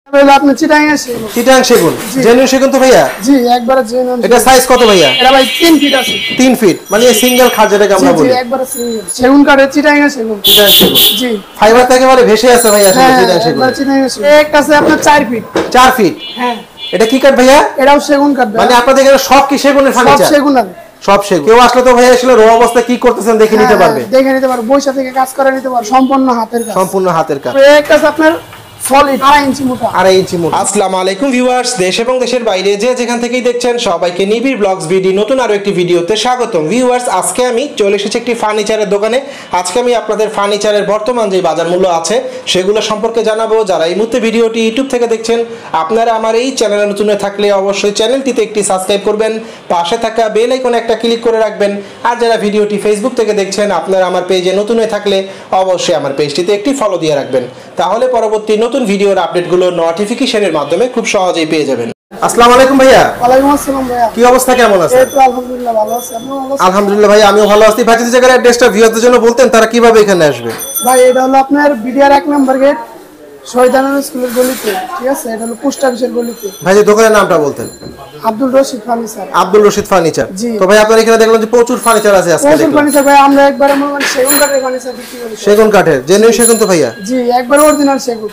আপনি চিটাং সেগুন জেনুইন সেগুন তো ভাইয়া? জি একবারে জেনুইন। এটা সাইজ কত ভাইয়া? এটা ভাই 3 ফিট আছে। 3 ফিট মানে সিঙ্গেল খাট যেটাকে আমরা বলি। জি একবারে সিঙ্গেল সেগুন কাঠের চিটাং সেগুন। জি ফাইবার থেকে একেবারে ভেসে আছে ভাইয়া আসলে চিটাং সেগুন। একবারে চিটাং সেগুন। একটা আছে আপনার 4 ফিট। 4 ফিট। হ্যাঁ এটা কি কাঠ ভাইয়া? এটাও সেগুন কাঠ। মানে আপনাদের এখানে সব কি সেগুনের ফার্নিচার? সব সেগুন আছে। সব সেগুন। কেউ আসলে তো ভাইয়া আসলে রো অবস্থায় কি করতেছেন দেখে নিতে পারবে। দেখে নিতে পারবে, বৈশা থেকে কাজ করে নিতে পারবে, সম্পূর্ণ হাতের কাজ। সম্পূর্ণ হাতের কাজ। একটা আছে আপনার সলিড 2.5 ইঞ্চি মোটা। 2.5 ইঞ্চি মোটা। আসসালামু আলাইকুম ভিউয়ার্স, দেশ এবং দেশের বাইরে যে যেখান থেকেই দেখছেন সবাইকে নিবিড় ব্লগস ভিডি নতুন আরো একটি ভিডিওতে স্বাগতম। ভিউয়ার্স, আজকে আমি চলে এসেছি একটি ফার্নিচারের দোকানে। আজকে আমি আপনাদের ফার্নিচারের বর্তমান যে বাজার মূল্য আছে সেগুলো সম্পর্কে জানাবো। যারা এই মুহূর্তে ভিডিওটি ইউটিউব থেকে দেখছেন আপনারা আমার এই চ্যানেলে নতুন হয়ে থাকলে অবশ্যই চ্যানেলটিতে একটি সাবস্ক্রাইব করবেন, পাশে থাকা বেল আইকনে একটা ক্লিক করে রাখবেন। আর যারা ভিডিওটি ফেসবুক থেকে দেখছেন আপনারা আমার পেজে নতুন হয়ে থাকলে অবশ্যই আমার পেজটিতে একটি ফলো দিয়ে রাখবেন, তাহলে পরবর্তী নতুন ভিডিওর আপডেটগুলো নোটিফিকেশনের মাধ্যমে খুব সহজেই পেয়ে যাবেন। আসসালামু আলাইকুম ভাইয়া। ওয়ালাইকুম আসসালাম ভাইয়া। কি অবস্থা, কেমন আছেন? এই তো আলহামদুলিল্লাহ ভালো আছি। আপনি ভালো আছেন? আলহামদুলিল্লাহ ভাই, আমিও ভালো আছি। ভাই যদি জায়গার অ্যাড্রেসটা ভিউয়ারদের জন্য বলতেন তারা কিভাবে এখানে আসবে? ভাই এটা হলো আপনার বিডিআর 1 নম্বর গেট, শহীদানন্দ স্কুলের গলিতে, ঠিক আছে? এটা হলো পোস্ট অফিসের গলিতে। ভাই যে দোকানের নামটা বলতেন? আব্দুল রশিদ ফার্নিচার। আব্দুল রশিদ ফার্নিচার। তো ভাই আপনার এখানে দেখলাম যে প্রচুর ফার্নিচার আছে আজকে। প্রচুর ফার্নিচার ভাই, আমরা একবারে মানে সেগুন কাঠের ফার্নিচার বিক্রি করি। সেগুন কাঠের? জেনুইন সেগুন তো ভাইয়া? জি একবারে অরিজিনাল সেগুন।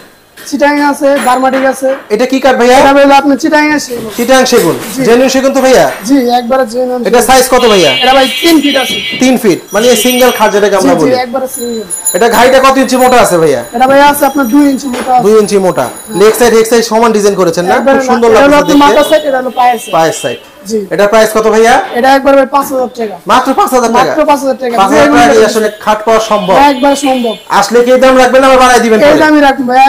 চিটাং আছে, বারমাটিক আছে। এটা কি কাঠ ভাইয়া? এটা হলো আপনি চিটাং সেগুন। চিটাং সেগুন। জেনুইন সেগুন তো ভাইয়া? জি একবারে জেনুইন। এটা সাইজ কত ভাইয়া? এটা ভাই 3 ফিট আছে। 3 ফিট মানে সিঙ্গেল খাট যেটাকে আমরা বলি। জি একবারে সিঙ্গেল। এটা ঘাইটা কত ইঞ্চি মোটা আছে ভাইয়া? এটা ভাই আছে আপনার 2 ইঞ্চি মোটা। 2 ইঞ্চি মোটা। লেগ সাইড হেড সাইড সমান ডিজাইন করেছেন না? খুব সুন্দর লাগছে দেখতে। এটা মাথা সাইড, এটা হলো পায়ের সাইড। পায়ের সাইড। জি। এটা প্রাইস কত ভাইয়া? এটা একবার ভাই 5000 টাকা। মাত্র 5000 টাকা? মাত্র 5000 টাকা। 5000 টাকা আসলে খাট পাওয়া সম্ভব? একবার সম্ভব। আসলে কি দাম রাখবেন না বাড়াই দিবেন? এই দামই রাখবেন ভাই।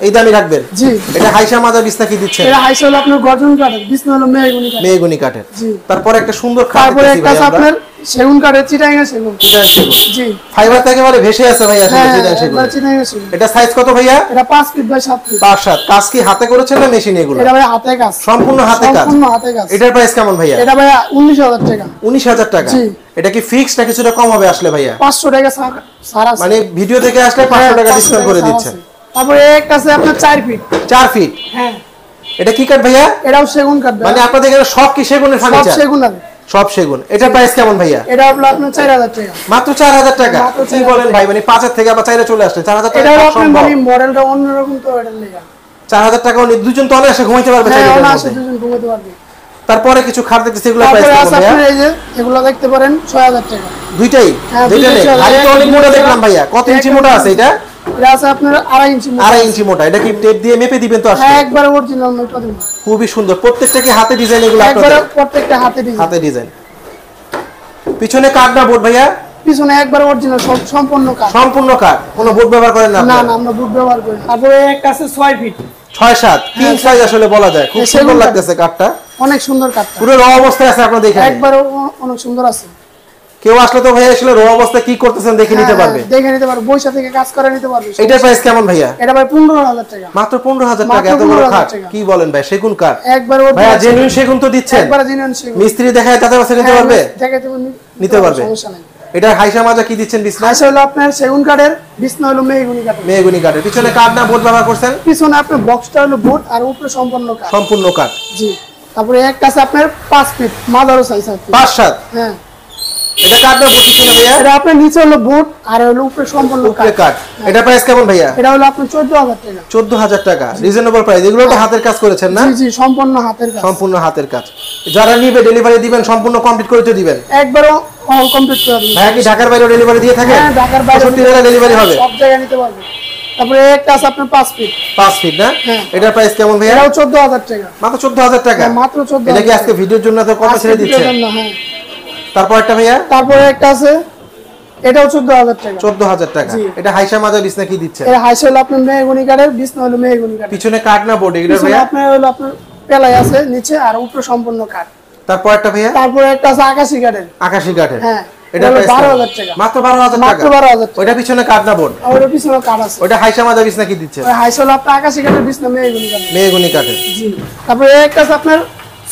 এই দামই রাখবেন? জি। এটা হাইসা মাজা বিছনা কি দিচ্ছেন? এটা হাইসা হলো আপনার গর্জন কাঠের, বিছনা হলো মেহগনি কাঠের। মেহগনি কাঠের। জি। তারপর একটা সুন্দর খাট তারপরে দেখতেছি একটা ভাই আমরা। আপনার সেগুন কাঠের, চিটাং সেগুন। চিটাং সেগুন। জি। ফাইবার থেকে একেবারে ভেসে আছে ভাই আসলে চিটাং সেগুন। এটা চিটাং সেগুন। এটা সাইজ কত ভাইয়া? এটা 5 ফিট বাই 7 ফিট। 5-7। কাজ কি হাতে করেছেন না মেশিনে এগুলো? এটা ভাই হাতে কাজ। সম্পূর্ণ হাতে কাজ? সম্পূর্ণ হাতে কাজ। এটার প্রাইস কেমন ভাইয়া? এটা ভাই 19000 টাকা। 19000 টাকা? জি। এটা কি ফিক্সড না কিছুটা কম হবে আসলে ভাইয়া? 500 টাকা ছাড় আছে। মানে ভিডিও থেকে আসলে 500 টাকা ডিসকাউন্ট করে দিচ্ছেন। তারপরে একটা আছে আপনার 4 ফিট। 4 ফিট। হ্যাঁ। এটা কি কাঠ ভাইয়া? এটাও সেগুন কাঠ। মানে আপনাদের এখানে সব কি সেগুনের ফার্নিচার? সব সেগুন আছে। সব সেগুন। এটার প্রাইস কেমন ভাইয়া? এটা হলো আপনার 4000 টাকা। মাত্র 4000 টাকা? কি বলেন ভাই, মানে 5000 থেকে আবার 4 চলে আসছে। 4000 টাকা এটা আপনার সম্ভব? মানে মডেলটা অন্যরকম, তো এটা লেগা 4000 টাকা হলে দুজন তো অনায়াসে ঘুমাইতে পারবে। হ্যাঁ অনায়াসে দুজন ঘুমাতে পারবে। তারপরে কিছু খাট দেখতেছি, এগুলো প্রাইস কেমন ভাইয়া? এই যে এগুলো দেখতে পারেন 6000 টাকা। দুইটাই? দুইটা নেই, গাড়িটা অনেক মোটা দেখলাম ভাইয়া। কত ইঞ্চি মোটা আছে এটা? এটা আছে আপনার 2.5 ইঞ্চি মোটা। 2.5 ইঞ্চি মোটা। এটা কি টেপ দিয়ে মেপে দিবেন তো আসলে? হ্যাঁ একবার অরিজিনাল মোটা দিবেন। খুবই সুন্দর। প্রত্যেকটা কি হাতে ডিজাইন এগুলো আপনাদের? একবার প্রত্যেকটা হাতে ডিজাইন। হাতে ডিজাইন। পিছনে কাঠ না বোর্ড ভাইয়া? পিছনে একবার অরিজিনাল সম্পূর্ণ কাঠ। সম্পূর্ণ কাঠ, কোনো বোর্ড ব্যবহার করেন না? না না, আমরা বোর্ড ব্যবহার করি। তারপরে একটা আছে 6 ফিট। 6-7 কিং সাইজ আসলে বলা যায়। খুব সুন্দর লাগতেছে কাঠটা। অনেক সুন্দর কাঠটা। পুরো র অবস্থায় আছে আপনাদের এখানে? একবার অনেক সুন্দর আছে। কেউ আসলে তো ভাইয়া আসলে র অবস্থায় কি করতেছেন দেখে নিতে পারবে। দেখে নিতে পারবে, বৈশা থেকে কাজ করে নিতে পারবে। এটার প্রাইস কেমন ভাইয়া? এটা ভাই 15000 টাকা। মাত্র 15000 টাকা? এত বড় কাঠ? কি বলেন ভাই, সেগুন কাঠ? একবার ভাইয়া জেনুইন সেগুন তো দিচ্ছেন? একবার জেনুইন সেগুন। মিস্ত্রি দেখায় তাতে বাসে নিতে পারবে? দেখাতে নিতে পারবে, সমস্যা নাই। এটা হাইসা মাজা কি দিচ্ছেন বিছনা? হাইসা হলো আপনার সেগুন কাঠের, বিছনা হলো মেহগনি কাঠের। মেহগনি কাঠের। পিছনে কাঠ না বোর্ড ব্যবহার করছেন? পিছনে আপনার বক্সটা হলো বোর্ড আর উপরে সম্পূর্ণ কাঠ। সম্পূর্ণ কাঠ। জি। তারপরে একটা আছে আপনার 5 ফিট, মাদারও সাইজ আছে। 5-7? হ্যাঁ। এটা কাঠ না বোর্ড পিছনে ভাইয়া? এটা আপনার নিচে হলো বোর্ড আর হলো উপরে সম্পূর্ণ কাঠ। এটা প্রাইস কেমন ভাইয়া? এটা হলো আপনার 14000 টাকা। 14000 টাকা? Reasonable price. এগুলো তো হাতের কাজ করেছেন না? জি জি, সম্পূর্ণ হাতের কাজ। সম্পূর্ণ হাতের কাজ। যারা নিবে ডেলিভারি দিবেন সম্পূর্ণ কমপ্লিট করে দিবেন? একবারও অল কমপ্লিট করে দিবেন। ভাই কি ঢাকার বাইরে ডেলিভারি দিয়ে থাকেন? হ্যাঁ ঢাকার বাইরে 65 জেলা ডেলিভারি হবে? সব জায়গায় নিতে পারবে। তারপরে একটা আছে আপনার 5 ফিট। 5 ফিট না? এটার প্রাইস কেমন ভাইয়া? এটাও 14000 টাকা। মাত্র 14000 টাকা? মাত্র 14000। এটা কি আজকে ভিডিওর জন্য তো কমে ছেড়ে দিচ্ছেন? হ্যাঁ। তারপর একটা ভাইয়া? তারপরে একটা আছে, এটাও 14000 টাকা। 14000 টাকা? এটা হাইসা মাজা বিছনা কি দিচ্ছেন? এটা হাইসা হলো আপনার মেহগনি কাঠের, বিছনা হলো মেহগনি কাঠের। পিছনে কাঠ না বোর্ড এগুলো ভাইয়া? আপনার হলো আপনার পেলাই আছে নিচে আর উপরে সম্পূর্ণ কাঠ। তারপর একটা ভাইয়া? তারপরে একটা আছে আকাশী কাঠের। আকাশী কাঠের? হ্যাঁ। এটা প্রাইস 12000 টাকা। মাত্র 12000 টাকা? মাত্র 12000 টাকা। ওটা পিছনে কাঠ না বোর্ড? আর ওর পিছনে কাঠ আছে। ওটা হাইসা মাজা বিছনা কি দিচ্ছেন? ওই হাইসা হলো আপনার আকাশী কাঠের, বিছনা মেহগনি কাঠের। মেহগনি কাঠের। জি। তারপরে একটা আছে আপনার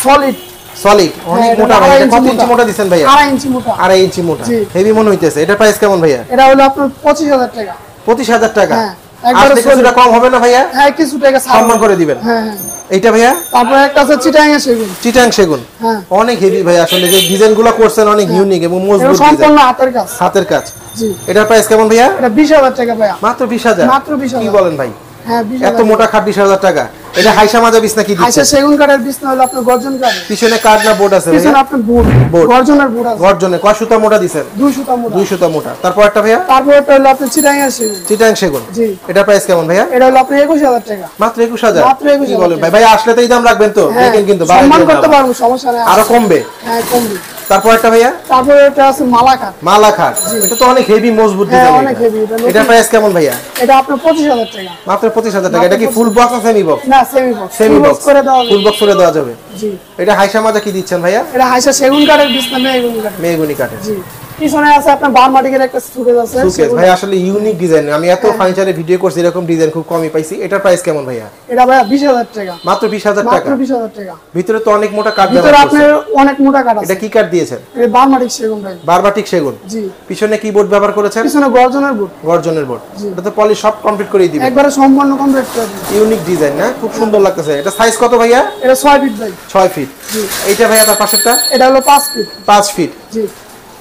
সলিড। সলিড অনেক মোটা ভাই। এটা কত ইঞ্চি মোটা দিবেন ভাইয়া? 2.5 ইঞ্চি মোটা। 2.5 ইঞ্চি মোটা। হেভি মনে হইতেছে। এটা প্রাইস কেমন ভাইয়া? এটা হলো আপনার 25000 টাকা। 25000 টাকা? হ্যাঁ। একবারে আসলে কিছুটা কম হবে না ভাইয়া? হ্যাঁ কিছু টাকা ছাড় সম্মান করে দিবেন। হ্যাঁ হ্যাঁ। এইটা ভাইয়া? তারপর একটা আছে চিটাং সেগুন। চিটাং সেগুন হ্যাঁ অনেক হেভি ভাই, আসলে যে ডিজাইনগুলো করছেন অনেক ইউনিক এবং মজবুত এটা ডিজাইন, সম্পূর্ণ হাতের কাজ। হাতের কাজ। জি। এটার প্রাইস কেমন ভাইয়া? এটা 20,000 টাকা ভাইয়া। মাত্র 20,000? মাত্র 20,000। কি বলেন ভাই? হ্যাঁ 20,000। এত মোটা খাট 20,000 টাকা? এটা হাইসা মাজা বিছনা কি দিচ্ছে? আচ্ছা সেগুন কাঠের বিছনা হলো আপনার গর্জন কাঠ। পিছনে কাঠ না বোর্ড আছে ভাইয়া? পিছনে আপনার বোর্ড গর্জনের বোর্ড আছে। গর্জনে কয় সুতা মোটা দিছেন? 2 সুতা মোটা। 2 সুতা মোটা। তারপর একটা ভাইয়া? তারপর এটা হলো আপনার চিটাং সেগুন। চিটাং সেগুন। জি। এটা প্রাইস কেমন ভাইয়া? এটা হলো আপনার 21,000 টাকা। মাত্র 21,000? মাত্র 21,000 কি বলেন ভাই? ভাই আসলে তো এই দাম রাখবেন তো? হ্যাঁ, দেখেন কিন্তু সম্মান করতে পারবো, সমস্যা নাই। আরো কমবে? হ্যাঁ কমবে। তারপর একটা ভাইয়া? তারপর এটা আছে মালা কাঠ। মালা খাট। এটা তো অনেক হেভি মজবুত হ্যাঁ ডিজাইন। অনেক হেভি। এটা প্রাইস কেমন ভাইয়া? এটা আপনার 25,000 টাকা। মাত্র 25,000 টাকা। এটা কি ফুল বক্স না সেমি বক্স? না সেমি বক্স। সেমি বক্স করে দেওয়া ফুল বক্স করে দেওয়া যাবে। জি। এটা হাইসা মাজা কি দিচ্ছেন ভাইয়া? এটা হাইসা সেগুন কাঠের বিছনা মেহগুনি কাঠ। মেহগনি কাঠের। জি। পিছনে আছে আপনার বারমাটিকের একটা সুকেস আছে। সুকেস ভাই আসলে ইউনিক ডিজাইন। আমি এত ফার্নিচারে ভিডিও করছি, এরকম ডিজাইন খুব কমই পাইছি। এটার প্রাইস কেমন ভাইয়া? এটা ভাইয়া 20,000 টাকা। মাত্র 20,000 টাকা? মাত্র 20,000 টাকা। ভিতরে তো অনেক মোটা কাঠ ভিতরে ব্যবহার আপনার করছেন। অনেক মোটা কাঠ আছে। এটা কি কাঠ দিয়েছেন? এটা বারমাটিক সেগুন ভাই। বারবাটিক সেগুন। জি। পিছনে কি বোর্ড ব্যবহার করেছেন? পিছনে গর্জনের বোর্ড। গর্জনের বোর্ড। এটা তো পলিশ সব কমপ্লিট করে দিবেন। একবারে সম্পূর্ণ কমপ্লিট করে দিবেন। ইউনিক ডিজাইন না? খুব সুন্দর লাগতেছে। এটা সাইজ কত ভাইয়া? এটা 6 ফিট ভাই। 6 ফিট। জি। এইটা ভাইয়া তার পাশেরটা? এটা হলো 5 ফিট। 5 ফিট। জি।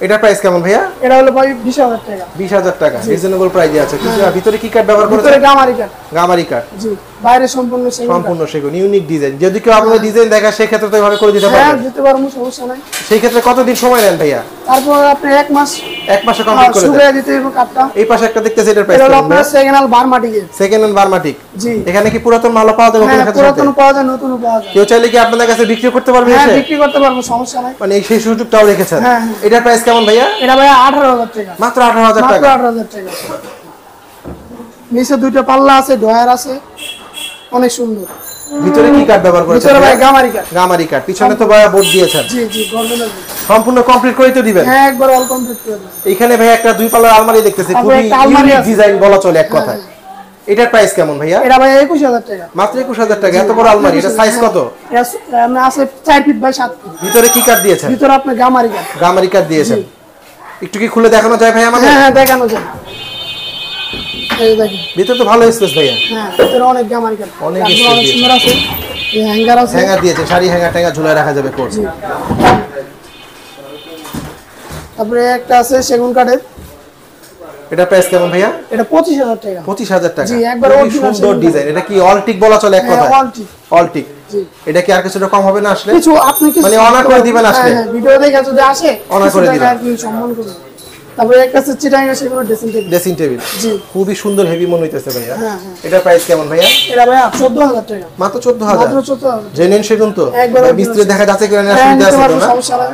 এটার প্রাইস কেমন ভাইয়া? এটা হলো ভাই 20,000 টাকা। 20,000 টাকা। রিজনেবল প্রাইসে আছে। কিন্তু ভিতরে কি কাঠ ব্যবহার করেছেন? ভিতরে গামারি কাঠ। গামারি কাঠ। জি। বাইরে সম্পূর্ণ সেগুন কাঠ। সম্পূর্ণ সেগুন। Unique design. যদি কেউ আপনার ডিজাইন দেখা সেই ক্ষেত্রে তো এভাবে করে দিতে হ্যাঁ পারবেন? দিতে পারবো, সমস্যা নাই। সেই ক্ষেত্রে কতদিন সময় নেন ভাইয়া? তারপর আপনি 1 মাস 1 মাসে কমপ্লিট করে দেন। শুকিয়ে দিতে হবে কাঠটা। এই পাশে একটা দেখতেছি, এটার প্রাইস এটা হলো কেমন আপনার ভাইয়া? সেকেন্ড হ্যান্ড বারমাটিকের। সেকেন্ড হ্যান্ড বারমাটিক। জি। এখানে কি পুরাতন মালও পাওয়া যাবে? হ্যাঁ কোনো সাথে পুরাতন পাওয়া যায়, নতুনও পাওয়া যায়। কেউ চাইলে কি আপনাদের কাছে বিক্রি করতে পারবে হ্যাঁ এসে? বিক্রি করতে পারবো, সমস্যা নাই। মানে সেই সুযোগটাও রেখেছেন। হ্যাঁ। এটার প্রাইস কেমন ভাইয়া? এটা ভাই 18,000 টাকা। মাত্র 18,000 মাত্র টাকা। 18,000 টাকা। নিচে দুইটা পাল্লা আছে, ডয়ার আছে, অনেক সুন্দর। ভিতরে কি কাঠ ব্যবহার করেছেন? ভিতরে ভাই গামারি কাঠ। গামারি কাঠ। পিছনে তো ভাইয়া বোর্ড দিয়েছেন। জি জি গর্জনের বোর্ড। সম্পূর্ণ কমপ্লিট করে তো দিবেন? হ্যাঁ একবার অল কমপ্লিট করে দেব। এখানে ভাই একটা 2 পাল্লার আলমারি দেখতেছি, তারপরে খুবই একটা আলমারি ইউনিক আছে। ডিজাইন বলা চলে এক কথায়। এটার প্রাইস কেমন ভাইয়া? এটা ভাই 21,000 টাকা। মাত্র 21,000 টাকা। এত বড় আলমারি। এটা সাইজ কত? এটা আমরা আছে 4 ফিট বাই 7 ফিট। ভিতরে কি কাঠ দিয়েছেন? ভিতরে আপনি গামারি কাঠ। গামারি কাঠ দিয়েছেন। একটু কি খুলে দেখানো যায় ভাই আমাদের? হ্যাঁ হ্যাঁ দেখানো যায়। এই দেখেন। ভিতরে তো ভালো স্পেস ভাইয়া। হ্যাঁ ভিতরে অনেক গামারি কাঠ। অনেক কাঠগুলো space অনেক দিয়েছে। সুন্দর আছে। এই হ্যাঙ্গার আছে। হ্যাঙ্গার দিয়েছে, শাড়ি হ্যাঙ্গার ট্যাঙ্গার ঝুলায় রাখা যাবে কোর্স। জি। তারপরে একটা আছে সেগুন কাঠের। এটা প্রাইস কেমন ভাইয়া? এটা 25,000 টাকা। 25,000 টাকা। জি, একবার খুবই original সুন্দর সেগুন ডিজাইন। এটা কি অলটিক বলা চলে এক হ্যাঁ কথায়? অলটি। অলটিক। জি। এটা কি আর কিছুটা কম হবে না আসলে? কিছু আপনি কিছু মানে অনার করে দিবেন আসলে? হ্যাঁ ভিডিও দেখে যদি আসে অনার করে দিবেন। আর কি সম্মান করবেন। তারপরে একটা আছে চিটাং সেগুলো ড্রেসিং টেবিল। Dressing table. জি। খুবই সুন্দর হেভি মনে হইতেছে ভাইয়া। হ্যাঁ হ্যাঁ। এটা প্রাইস কেমন ভাইয়া? এটা ভাই 14,000 টাকা। মাত্র 14,000। মাত্র 14,000। জেনুইন সেগুন তো? একবার মিস্ত্রি দেখা যাচ্ছে করে নেওয়ার হ্যাঁ সুবিধা নিতে আছে তো পারবো, না? সমস্যা নাই।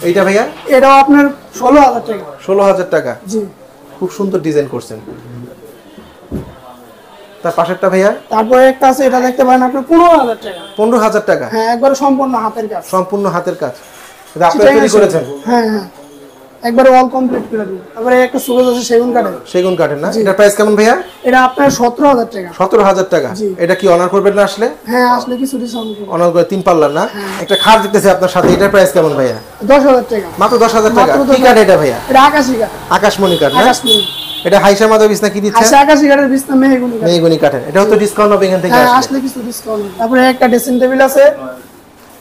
এইটা ভাইয়া? এটাও আপনার 16,000 টাকা। 16,000 টাকা। জি। খুব সুন্দর ডিজাইন করছেন। তার পাশেরটা ভাইয়া? তারপরে একটা আছে, এটা দেখতে পারেন আপনি 15,000 টাকা। 15,000 টাকা। হ্যাঁ একবার সম্পূর্ণ হাতের কাজ। সম্পূর্ণ হাতের কাজ। এটা আপনি চিটাং তৈরি সেগুন। করেছেন? হ্যাঁ হ্যাঁ একবার অল কমপ্লিট করে দিই। তারপরে একটা সুকেস আছে সেগুন কাঠের। সেগুন কাঠের না? এটা প্রাইস কেমন ভাইয়া? এটা আপনার 17,000 টাকা। 17,000 টাকা। জি। এটা কি অনার করবেন না আসলে? হ্যাঁ আসলে কিছু ডিসকাউন্ট করব। অনার করে 3 পাল্লার না? একটা খাট দেখতেছি আপনার সাথে। এটার প্রাইস কেমন ভাইয়া? 10,000 টাকা। মাত্র 10,000 টাকা। মাত্র কি 10,000 কাঠ এটা ভাইয়া? এটা আকাশী কাঠ। আকাশমণি কাঠ না? আকাশমণি। এটা হাইসা মাদা বিছনা কি দিচ্ছে? আচ্ছা আকাশী কাঠের বিছনা মেহগুনি কাঠ। মেহগনি কাঠের। এটাও তো ডিসকাউন্ট হবে এখান থেকে হ্যাঁ আসলে। আসলে কিছু ডিসকাউন্ট। তারপরে একটা ড্রেসিং টেবিল আছে।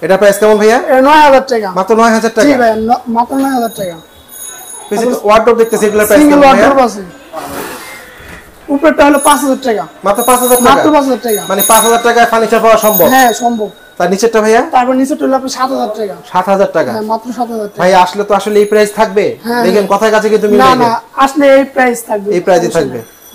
এটা প্রাইস কেমন ভাইয়া? এটা 9,000 টাকা। মাত্র 9,000 জি টাকা। ভাই মাত্র 9,000 টাকা। ওয়ার্ডরোব দেখতেছি, এগুলোর প্রাইস সিঙ্গেল কেমন ভাইয়া? ওয়ার্ডরোব আছে। উপরেরটা হলো 5,000 টাকা। মাত্র 5,000 টাকা। মাত্র 5,000 টাকা। মানে 5,000 টাকায় ফার্নিচার পাওয়া সম্ভব? হ্যাঁ সম্ভব। তার নিচেরটা ভাইয়া? তারপর নিচেরটা হলো আপনার 7,000 টাকা। 7,000 টাকা। হ্যাঁ মাত্র 7,000 টাকা। ভাই আসলে তো আসলে এই প্রাইস থাকবে? হ্যাঁ। দেখেন কথায় কাছে কিন্তু না মিলাই না দেন। আসলে এই প্রাইস থাকবে। এই প্রাইসই থাকবে।